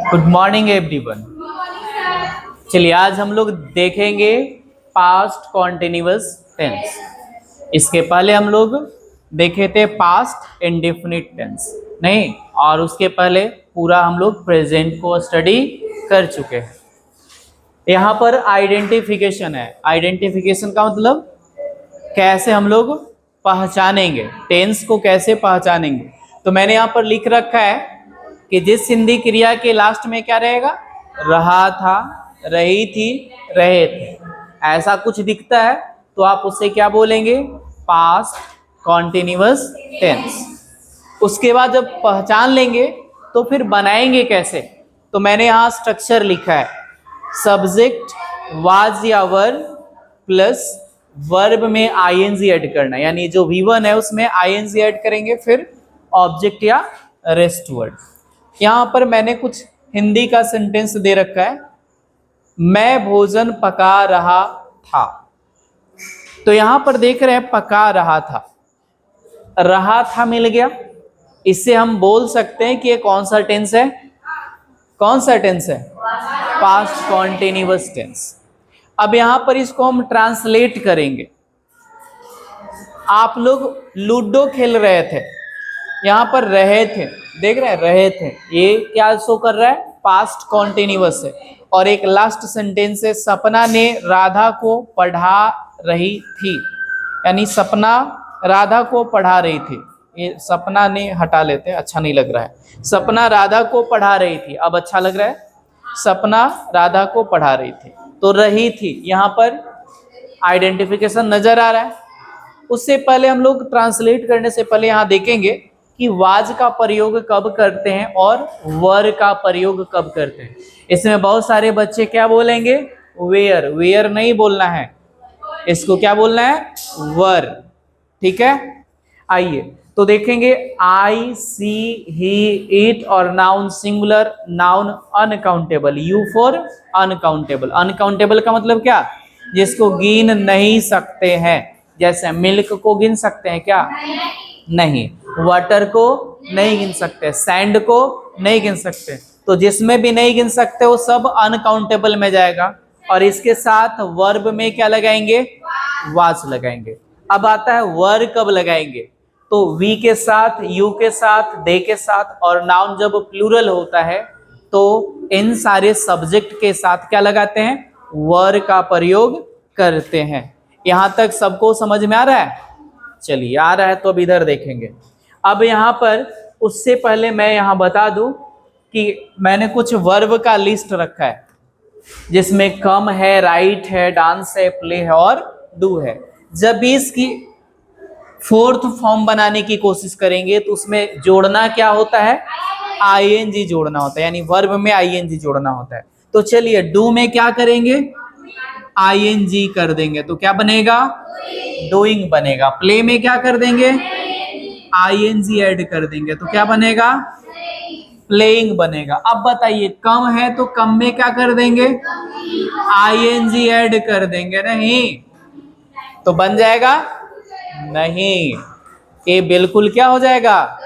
Good morning everyone. चलिए आज हम लोग देखेंगे पास्ट कॉन्टिन्यूअस टेंस। इसके पहले हम लोग देखे थे पास्ट इंडेफिनिट टेंस, नहीं, और उसके पहले पूरा हम लोग प्रेजेंट को स्टडी कर चुके हैं। यहाँ पर आइडेंटिफिकेशन है। आइडेंटिफिकेशन का मतलब कैसे हम लोग पहचानेंगे, टेंस को कैसे पहचानेंगे। तो मैंने यहाँ पर लिख रखा है कि जिस हिंदी क्रिया के लास्ट में क्या रहेगा, रहा था, रही थी, रहे थे, ऐसा कुछ दिखता है तो आप उससे क्या बोलेंगे, पास्ट कॉन्टिन्यूअस टेंस। उसके बाद जब पहचान लेंगे तो फिर बनाएंगे कैसे। तो मैंने यहाँ स्ट्रक्चर लिखा है, सब्जेक्ट वाज या वर्ब प्लस वर्ब में आईएनजी ऐड करना, यानी जो V1 है उसमें आईएनजी ऐड करेंगे, फिर ऑब्जेक्ट या रेस्ट वर्ड। यहाँ पर मैंने कुछ हिंदी का सेंटेंस दे रखा है, मैं भोजन पका रहा था। तो यहाँ पर देख रहे हैं पका रहा था मिल गया। इससे हम बोल सकते हैं कि ये कौन सा टेंस है, कौन सा टेंस है, पास्ट कॉन्टिन्यूअस टेंस। अब यहां पर इसको हम ट्रांसलेट करेंगे। आप लोग लूडो खेल रहे थे, यहां पर रहे थे, देख रहे हैं रहे थे, ये क्या शो कर रहा है, पास्ट कॉन्टिन्यूअस है। और एक लास्ट सेंटेंस है, सपना ने राधा को पढ़ा रही थी, यानी सपना राधा को पढ़ा रही थी। ये सपना ने हटा लेते हैं, अच्छा नहीं लग रहा है। सपना राधा को पढ़ा रही थी, अब अच्छा लग रहा है, सपना राधा को पढ़ा रही थी। तो रही थी, यहाँ पर आइडेंटिफिकेशन नजर आ रहा है। उससे पहले हम लोग ट्रांसलेट करने से पहले यहाँ देखेंगे कि वाज का प्रयोग कब करते हैं और वर का प्रयोग कब करते हैं। इसमें बहुत सारे बच्चे क्या बोलेंगे, वेयर। वेयर नहीं बोलना है, इसको क्या बोलना है, वर। ठीक है, आइए तो देखेंगे, आई, सी, ही, इट और noun singular, noun uncountable, you for uncountable. Uncountable का मतलब क्या, जिसको गिन नहीं सकते हैं। जैसे मिल्क को गिन सकते हैं क्या, नहीं। वाटर को नहीं गिन सकते, सैंड को नहीं गिन सकते। तो जिसमें भी नहीं गिन सकते वो सब अनकाउंटेबल में जाएगा। और इसके साथ वर्ब में क्या लगाएंगे, वाज लगाएंगे। अब आता है वर कब लगाएंगे, तो वी के साथ, यू के साथ, दे के साथ, और नाउन जब प्लूरल होता है तो इन सारे सब्जेक्ट के साथ क्या लगाते हैं, वर का प्रयोग करते हैं। यहां तक सबको समझ में आ रहा है। चलिए आ रहा है तो अब इधर देखेंगे। अब यहाँ पर उससे पहले मैं यहाँ बता दूं कि मैंने कुछ वर्ब का लिस्ट रखा है, जिसमें कम है, राइट है, डांस है, प्ले है और डू है। जब भी इसकी फोर्थ फॉर्म बनाने की कोशिश करेंगे तो उसमें जोड़ना क्या होता है, आईएनजी जोड़ना होता है, यानी वर्ब में आईएनजी जोड़ना होता है। तो चलिए डू में क्या करेंगे, आईएनजी कर देंगे तो क्या बनेगा, डूइंग बनेगा। प्ले में क्या कर देंगे, आईएनजी ऐड कर देंगे तो क्या बनेगा, प्लेइंग बनेगा। अब बताइए कम है तो कम में क्या कर देंगे, आईएनजी ऐड कर देंगे, नहीं तो बन जाएगा, नहीं, ये बिल्कुल क्या हो जाएगा,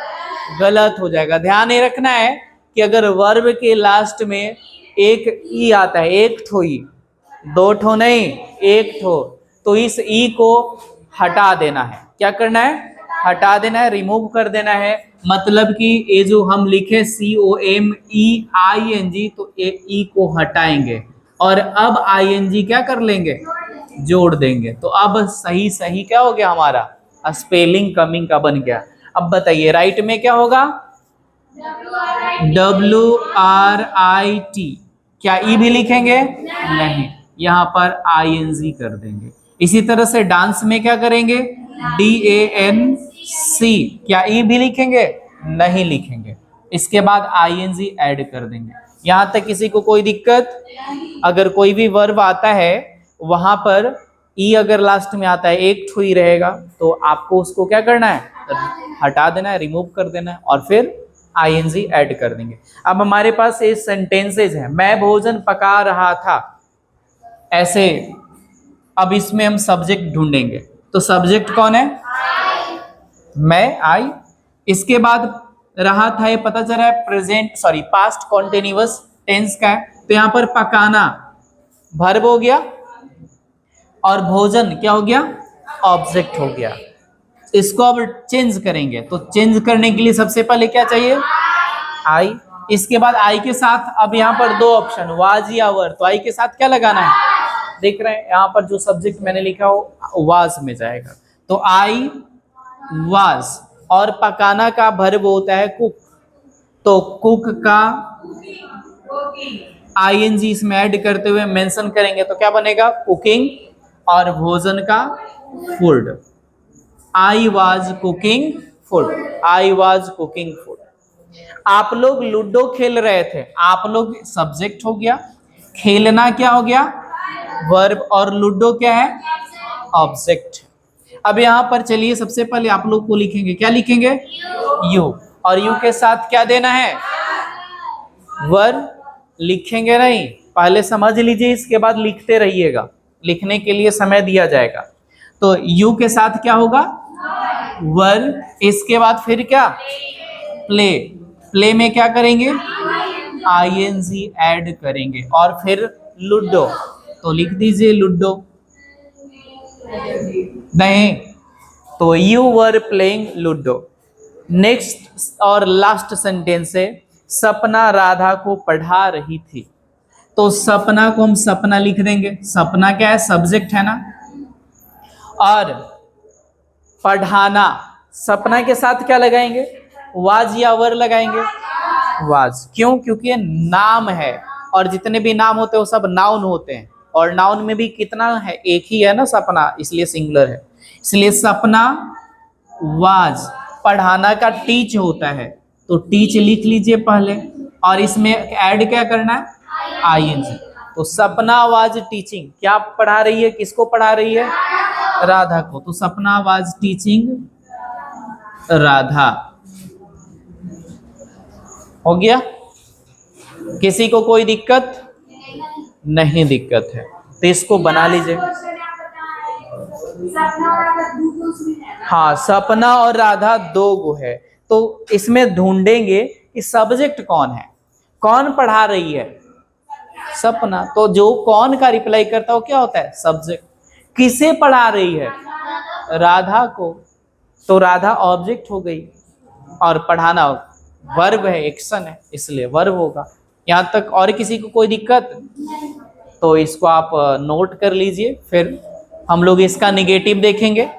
गलत हो जाएगा। ध्यान ये रखना है कि अगर वर्ब के लास्ट में एक ई आता है, एक ठो ई, दो ठो नहीं, एक ठो, तो इस ई को हटा देना है। क्या करना है, हटा देना है, रिमूव कर देना है। मतलब कि ये जो हम लिखे COMEING, तो ई को हटाएंगे और अब ING क्या कर लेंगे, जोड़ देंगे। तो अब सही सही क्या हो गया, हमारा स्पेलिंग कमिंग का बन गया। अब बताइए राइट में क्या होगा, WRIT। क्या ई भी लिखेंगे, नहीं, यहाँ पर ING कर देंगे। इसी तरह से डांस में क्या करेंगे, DANC। क्या ई भी लिखेंगे, नहीं लिखेंगे, इसके बाद ING ऐड कर देंगे। यहां तक किसी को कोई दिक्कत, अगर कोई भी वर्ब आता है वहां पर ई अगर लास्ट में आता है, एक ठो ही रहेगा, तो आपको उसको क्या करना है, हटा देना है, रिमूव कर देना है और फिर ING ऐड कर देंगे। अब हमारे पास ये सेंटेंसेज हैं, मैं भोजन पका रहा था, ऐसे। अब इसमें हम सब्जेक्ट ढूंढेंगे, तो सब्जेक्ट कौन है, मैं, आई। इसके बाद रहा था ये पता चल रहा है present sorry past continuous tense का है। तो यहाँ पर पकाना वर्ब हो गया और भोजन क्या हो गया, ऑब्जेक्ट हो गया। इसको अब चेंज करेंगे, तो चेंज करने के लिए सबसे पहले क्या चाहिए, आई। इसके बाद आई के साथ अब यहाँ पर दो ऑप्शन वाज या वर, तो आई के साथ क्या लगाना है, देख रहे हैं यहाँ पर जो सब्जेक्ट मैंने लिखा हो वाज में जाएगा। तो आई वाज, और पकाना का वर्ब होता है कुक, तो कुक का आईएनजी इसमें ऐड करते हुए मेंशन करेंगे तो क्या बनेगा, कुकिंग, और भोजन का food. I was cooking food, I was cooking food. आप लोग लूडो खेल रहे थे, आप लोग सब्जेक्ट हो गया, खेलना क्या हो गया वर्ब, और लूडो क्या है ऑब्जेक्ट। अब यहां पर चलिए सबसे पहले आप लोग को लिखेंगे, क्या लिखेंगे यू, और यू के साथ क्या देना है वर्ब। लिखेंगे नहीं, पहले समझ लीजिए, इसके बाद लिखते रहिएगा, लिखने के लिए समय दिया जाएगा। तो यू के साथ क्या होगा वर्ब, इसके बाद फिर क्या प्ले, प्ले में क्या करेंगे आईएनजी ऐड करेंगे, और फिर लूडो, तो लिख दीजिए लूडो। नहीं, तो you were playing ludo. Next और लास्ट सेंटेंस है, सपना राधा को पढ़ा रही थी। तो सपना को हम सपना लिख देंगे, सपना क्या है सब्जेक्ट है ना, और पढ़ाना सपना के साथ क्या लगाएंगे वाज या वर लगाएंगे वाज। क्यों, क्योंकि ये नाम है, और जितने भी नाम होते हैं वो सब नाउन होते हैं, और नाउन में भी कितना है एक ही है ना सपना, इसलिए सिंगुलर है, इसलिए सपना वाज। पढ़ाना का टीच होता है, तो टीच लिख लीजिए पहले, और इसमें ऐड क्या करना है आईएनजी। तो सपना वाज टीचिंग, क्या पढ़ा रही है, किसको पढ़ा रही है राधा को, तो सपना वाज टीचिंग राधा। हो गया, किसी को कोई दिक्कत नहीं, दिक्कत है तो इसको बना लीजिए। हाँ, सपना और राधा दो गो है, तो इसमें ढूंढेंगे कि सब्जेक्ट कौन है, कौन पढ़ा रही है सपना, तो जो कौन का रिप्लाई करता है वो क्या होता है सब्जेक्ट। किसे पढ़ा रही है राधा को, तो राधा ऑब्जेक्ट हो गई, और पढ़ाना वर्ब है, एक्शन है, इसलिए वर्ब होगा। यहाँ तक और किसी को कोई दिक्कत, तो इसको आप नोट कर लीजिए, फिर हम लोग इसका निगेटिव देखेंगे।